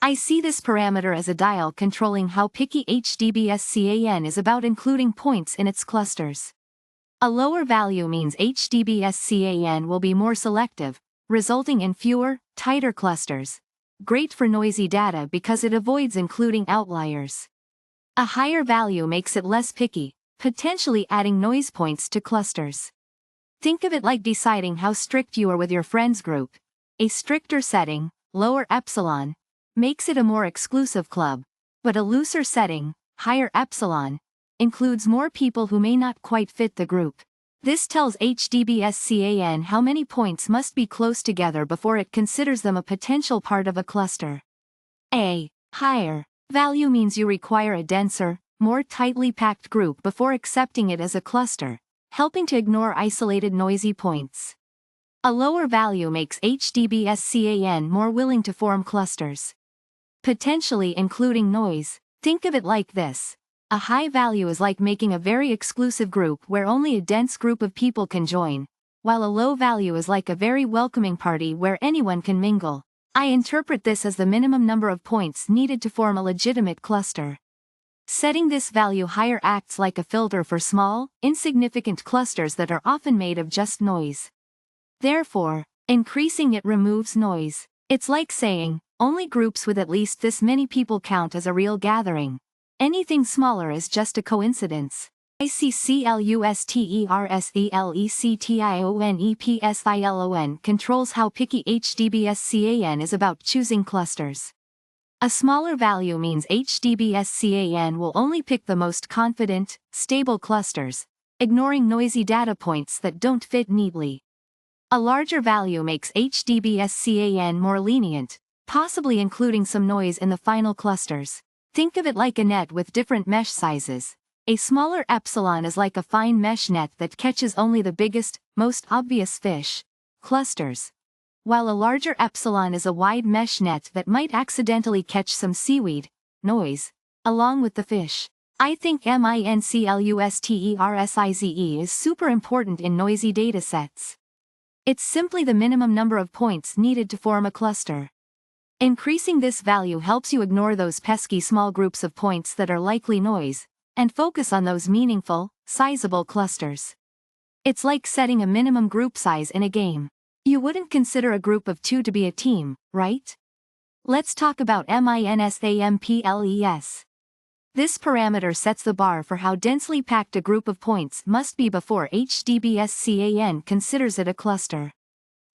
I see this parameter as a dial controlling how picky HDBSCAN is about including points in its clusters. A lower value means HDBSCAN will be more selective, resulting in fewer, tighter clusters. Great for noisy data because it avoids including outliers. A higher value makes it less picky, potentially adding noise points to clusters. Think of it like deciding how strict you are with your friends group. A stricter setting, lower epsilon, makes it a more exclusive club, but a looser setting, higher epsilon, includes more people who may not quite fit the group. This tells HDBSCAN how many points must be close together before it considers them a potential part of a cluster. A higher value means you require a denser, more tightly packed group before accepting it as a cluster, helping to ignore isolated noisy points. A lower value makes HDBSCAN more willing to form clusters, potentially including noise. Think of it like this. A high value is like making a very exclusive group where only a dense group of people can join, while a low value is like a very welcoming party where anyone can mingle. I interpret this as the minimum number of points needed to form a legitimate cluster. Setting this value higher acts like a filter for small, insignificant clusters that are often made of just noise. Therefore, increasing it removes noise. It's like saying, only groups with at least this many people count as a real gathering. Anything smaller is just a coincidence. Sklearn controls how picky HDBSCAN is about choosing clusters. A smaller value means HDBSCAN will only pick the most confident, stable clusters, ignoring noisy data points that don't fit neatly. A larger value makes HDBSCAN more lenient, possibly including some noise in the final clusters. Think of it like a net with different mesh sizes. A smaller epsilon is like a fine mesh net that catches only the biggest, most obvious fish, clusters, while a larger epsilon is a wide mesh net that might accidentally catch some seaweed, noise, along with the fish. I think MINCLUSTERSIZE is super important in noisy datasets. It's simply the minimum number of points needed to form a cluster. Increasing this value helps you ignore those pesky small groups of points that are likely noise, and focus on those meaningful, sizable clusters. It's like setting a minimum group size in a game. You wouldn't consider a group of 2 to be a team, right? Let's talk about MINSAMPLES. This parameter sets the bar for how densely packed a group of points must be before HDBSCAN considers it a cluster.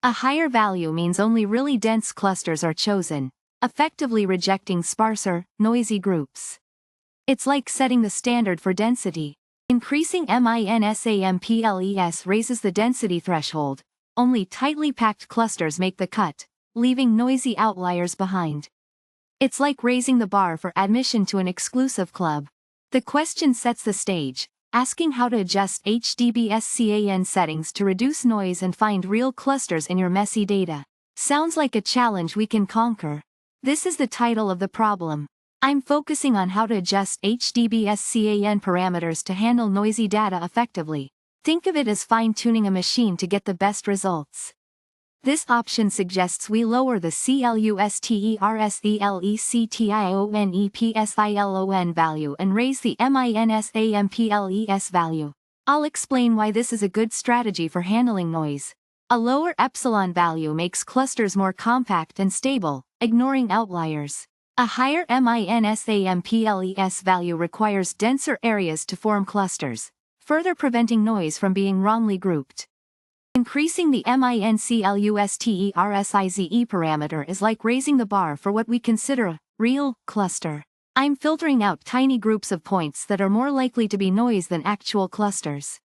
A higher value means only really dense clusters are chosen, effectively rejecting sparser, noisy groups. It's like setting the standard for density. Increasing MINSAMPLES raises the density threshold. Only tightly packed clusters make the cut, leaving noisy outliers behind. It's like raising the bar for admission to an exclusive club. The question sets the stage, asking how to adjust HDBSCAN settings to reduce noise and find real clusters in your messy data. Sounds like a challenge we can conquer. This is the title of the problem. I'm focusing on how to adjust HDBSCAN parameters to handle noisy data effectively. Think of it as fine-tuning a machine to get the best results. This option suggests we lower the CLUSTERSELECTIONEPSILON value and raise the MINSAMPLES value. I'll explain why this is a good strategy for handling noise. A lower epsilon value makes clusters more compact and stable, ignoring outliers. A higher MINSAMPLES value requires denser areas to form clusters, further preventing noise from being wrongly grouped. Increasing the MINCLUSTERSIZE parameter is like raising the bar for what we consider a real cluster. I'm filtering out tiny groups of points that are more likely to be noise than actual clusters.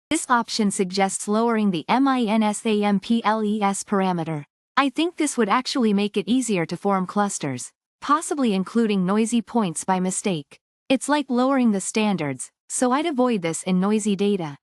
This option suggests lowering the MINSAMPLES parameter. I think this would actually make it easier to form clusters, possibly including noisy points by mistake. It's like lowering the standards, so I'd avoid this in noisy data.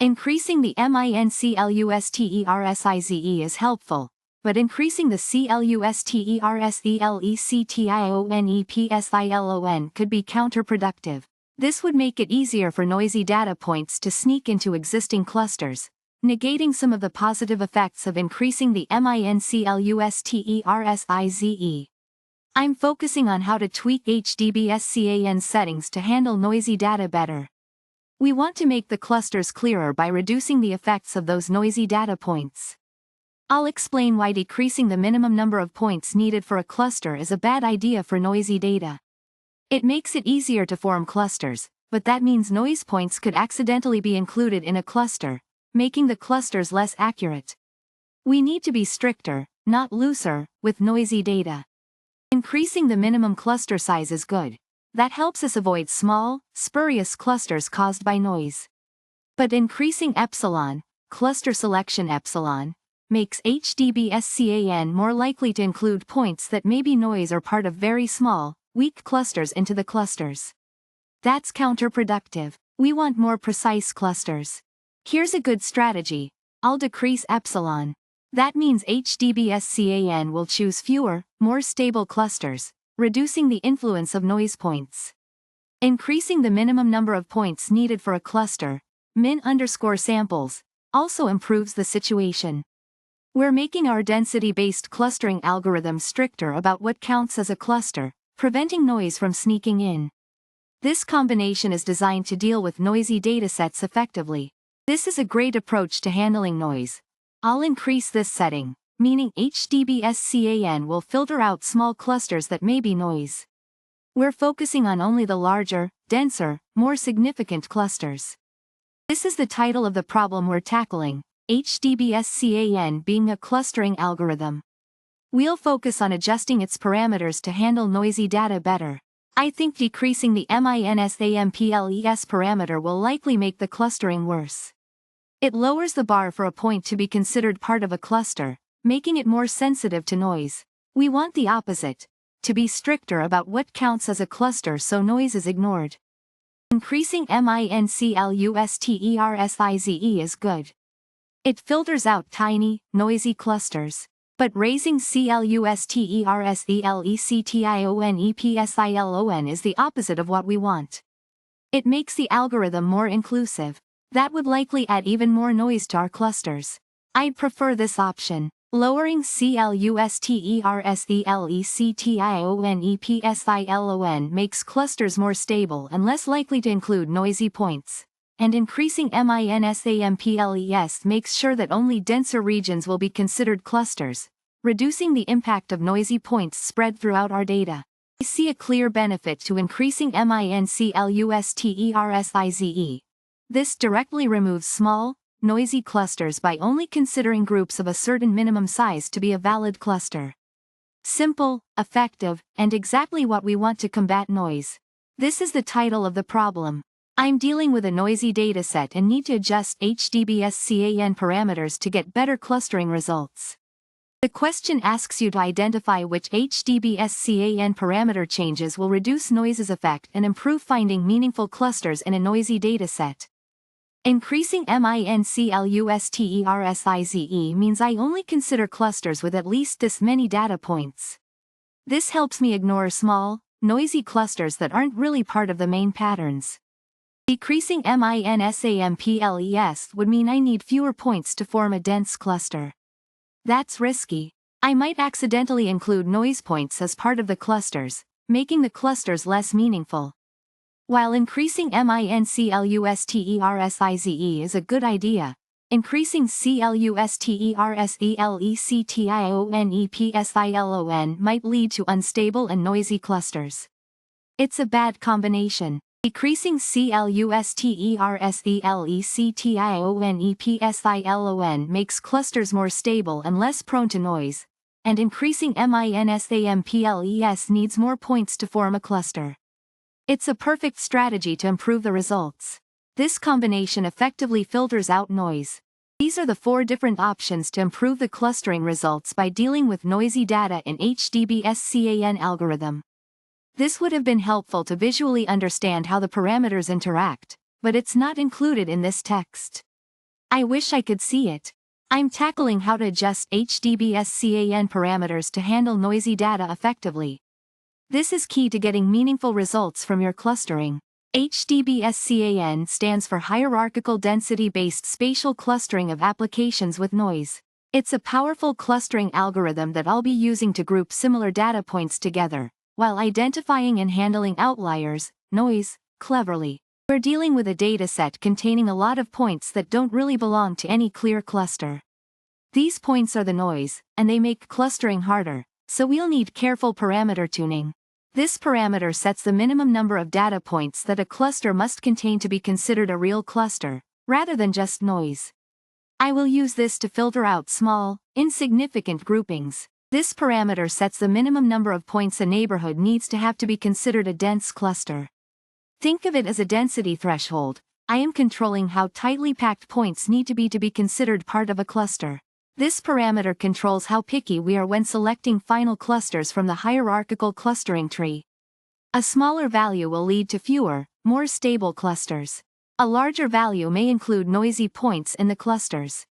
Increasing the MINCLUSTERSIZE is helpful, but increasing the CLUSTERSELECTIONEPSILON could be counterproductive. This would make it easier for noisy data points to sneak into existing clusters, negating some of the positive effects of increasing the MINCLUSTERSIZE. I'm focusing on how to tweak HDBSCAN settings to handle noisy data better. We want to make the clusters clearer by reducing the effects of those noisy data points. I'll explain why decreasing the minimum number of points needed for a cluster is a bad idea for noisy data. It makes it easier to form clusters, but that means noise points could accidentally be included in a cluster, making the clusters less accurate. We need to be stricter, not looser, with noisy data. Increasing the minimum cluster size is good. That helps us avoid small, spurious clusters caused by noise. But increasing epsilon, cluster selection epsilon, makes HDBSCAN more likely to include points that may be noise or part of very small, weak clusters into the clusters. That's counterproductive. We want more precise clusters. Here's a good strategy. I'll decrease epsilon. That means HDBSCAN will choose fewer, more stable clusters, reducing the influence of noise points. Increasing the minimum number of points needed for a cluster, min_samples, also improves the situation. We're making our density-based clustering algorithm stricter about what counts as a cluster, preventing noise from sneaking in. This combination is designed to deal with noisy datasets effectively. This is a great approach to handling noise. I'll increase this setting, meaning HDBSCAN will filter out small clusters that may be noise. We're focusing on only the larger, denser, more significant clusters. This is the title of the problem we're tackling, HDBSCAN being a clustering algorithm. We'll focus on adjusting its parameters to handle noisy data better. I think decreasing the MINSAMPLES parameter will likely make the clustering worse. It lowers the bar for a point to be considered part of a cluster, making it more sensitive to noise. We want the opposite, to be stricter about what counts as a cluster so noise is ignored. Increasing MINCLUSTERSIZE is good. It filters out tiny, noisy clusters. But raising CLUSTERSELECTIONEPSILON is the opposite of what we want. It makes the algorithm more inclusive. That would likely add even more noise to our clusters. I'd prefer this option. Lowering CLUSTERSELECTIONEPSILON makes clusters more stable and less likely to include noisy points. And increasing MINSAMPLES makes sure that only denser regions will be considered clusters, reducing the impact of noisy points spread throughout our data. I see a clear benefit to increasing MINCLUSTERSIZE. This directly removes small, noisy clusters by only considering groups of a certain minimum size to be a valid cluster. Simple, effective, and exactly what we want to combat noise. This is the title of the problem. I'm dealing with a noisy dataset and need to adjust HDBSCAN parameters to get better clustering results. The question asks you to identify which HDBSCAN parameter changes will reduce noise's effect and improve finding meaningful clusters in a noisy dataset. Increasing MINCLUSTERSIZE means I only consider clusters with at least this many data points. This helps me ignore small, noisy clusters that aren't really part of the main patterns. Decreasing MINSAMPLES would mean I need fewer points to form a dense cluster. That's risky. I might accidentally include noise points as part of the clusters, making the clusters less meaningful. While increasing MINCLUSTERSIZE is a good idea, increasing CLUSTERSELECTIONEPSILON might lead to unstable and noisy clusters. It's a bad combination. Decreasing CLUSTERSELECTIONEPSILON makes clusters more stable and less prone to noise, and increasing MINSAMPLES needs more points to form a cluster. It's a perfect strategy to improve the results. This combination effectively filters out noise. These are the 4 different options to improve the clustering results by dealing with noisy data in HDBSCAN algorithm. This would have been helpful to visually understand how the parameters interact, but it's not included in this text. I wish I could see it. I'm tackling how to adjust HDBSCAN parameters to handle noisy data effectively. This is key to getting meaningful results from your clustering. HDBSCAN stands for Hierarchical Density-Based Spatial Clustering of Applications with Noise. It's a powerful clustering algorithm that I'll be using to group similar data points together, while identifying and handling outliers, noise, cleverly. We're dealing with a dataset containing a lot of points that don't really belong to any clear cluster. These points are the noise, and they make clustering harder, so we'll need careful parameter tuning. This parameter sets the minimum number of data points that a cluster must contain to be considered a real cluster, rather than just noise. I will use this to filter out small, insignificant groupings. This parameter sets the minimum number of points a neighborhood needs to have to be considered a dense cluster. Think of it as a density threshold. I am controlling how tightly packed points need to be considered part of a cluster. This parameter controls how picky we are when selecting final clusters from the hierarchical clustering tree. A smaller value will lead to fewer, more stable clusters. A larger value may include noisy points in the clusters.